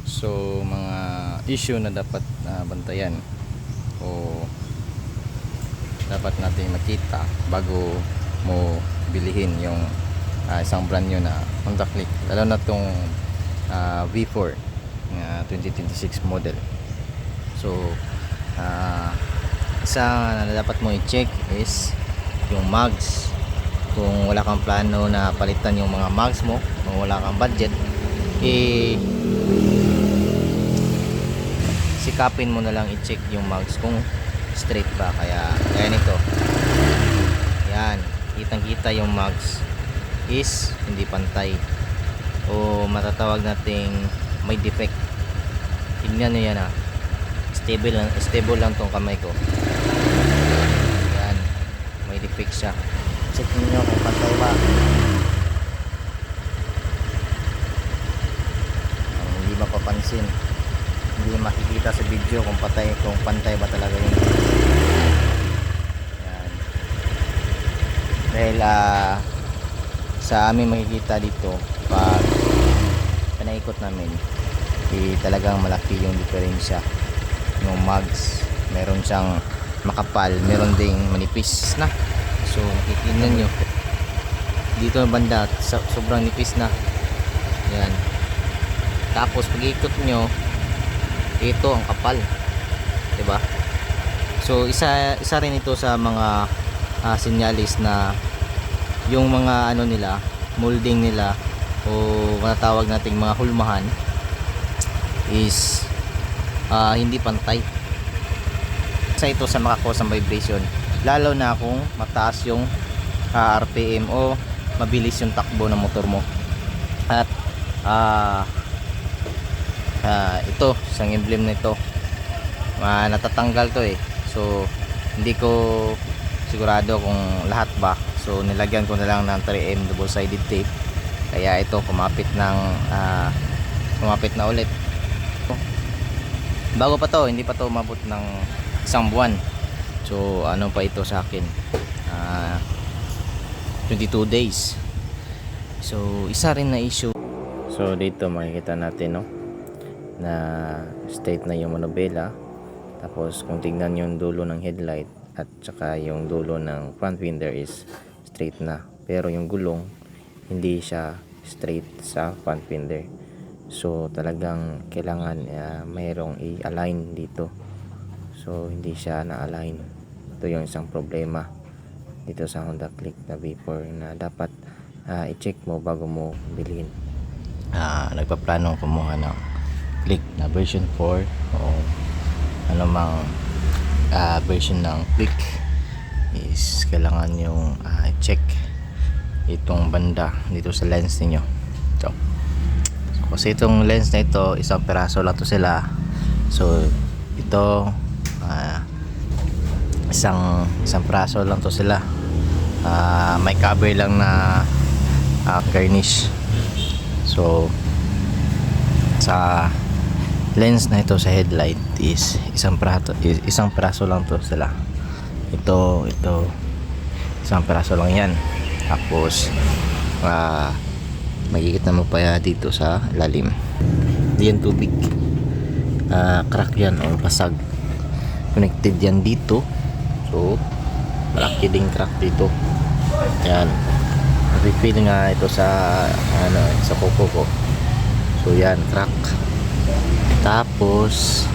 So mga issue na dapat bantayan o dapat natin makita bago mo bilihin yung isang brand new na Honda Click, lalo na tong V4 na 2026 model. So isa na dapat mo i-check is yung mags. Kung wala kang plano na palitan yung mga mags mo, kung wala kang budget, sikapin mo na lang i-check yung mags kung straight ba. Kaya nito, yan, kitang kita yung mags is hindi pantay o matatawag nating may defect. Tingnan nyo yan, stable lang tong kamay ko. Yan, may defect siya. Check niyo kung pantay ba. Hindi mapapansin, hindi makikita sa video kung pantay ba talaga yun. Yan. Dahil sa amin makikita dito pag panaikot namin, talagang malaki yung diferensya ng mags. Meron siyang makapal, meron ding manipis na. So makikita nyo dito ang banda, sobrang nipis na. Yan. Tapos pag ikot nyo, ito ang kapal, diba? So isa rin ito sa mga sinyalis na yung mga ano nila, molding nila o matawag nating mga hulmahan is hindi pantay. Isa ito sa makakos ng vibration, lalo na kung mataas yung RPM o mabilis yung takbo ng motor mo. At ito, isang emblem nito, natatanggal to so hindi ko sigurado kung lahat ba, so nilagyan ko na lang ng 3M double sided tape. Kaya ito kumapit na ulit. Bago pa to, hindi pa to umabot ng isang buwan. So ano pa ito sa akin, 22 days. So isa rin na issue. So dito makikita natin na straight na yung manubela. Tapos kung tingnan yung dulo ng headlight at saka yung dulo ng front fender is straight na, pero yung gulong hindi siya straight sa front fender. So talagang kailangan mayroong i-align dito. So hindi siya na-align. Ito yung isang problema dito sa Honda Click na V4 na dapat i-check mo bago mo bilhin. Nagpaplano kumuha ng Click na version 4 o anumang version ng Click is kailangan yung check itong banda dito sa lens niyo. So kasi itong lens na ito, isang piraso lang to sila. So ito isang piraso lang to sila. May cover lang na garnish. So sa lens na ito sa headlight is isang piraso lang to sila. Ito isang piraso lang yan. Tapos makikita mo pa dito sa lalim, hindi yan tubig, crack yan o basag, connected yan dito. So malaki ding crack dito. Yan, refill nga ito sa sa kuko ko. So yan, crack. Tapos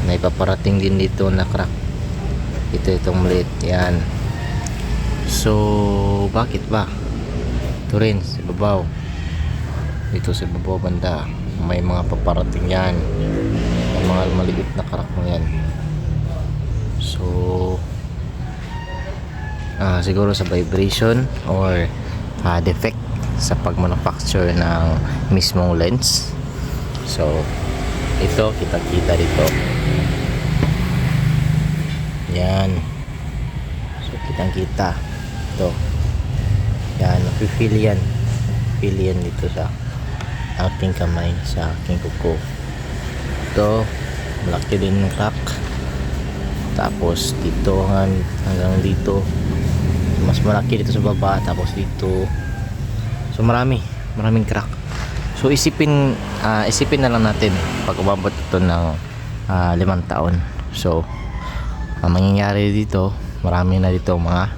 may paparating din dito na crack. Itong maliit yan. So bakit ba? Ito rin sa babaw, dito sa babaw banda may mga paparating yan, may mga maliit na crack mo yan. So siguro sa vibration or defect sa pag-manufacture ng mismong lens. So ito kita dito yan. So kita ito yan, napipili yan dito sa aking kamay, sa aking kuko. Ito malaki din ng crack. Tapos dito hanggang dito mas malaki dito sa baba. Tapos dito, so maraming crack. So isipin na lang natin pag umabot ito ng 5 taon. So ang mangyayari dito, marami na dito mga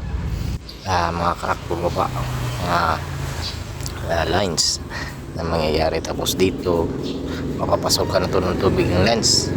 crack bumaba, mga lines na mangyayari. Tapos dito mapapasok ka na to ng tubig ng lens.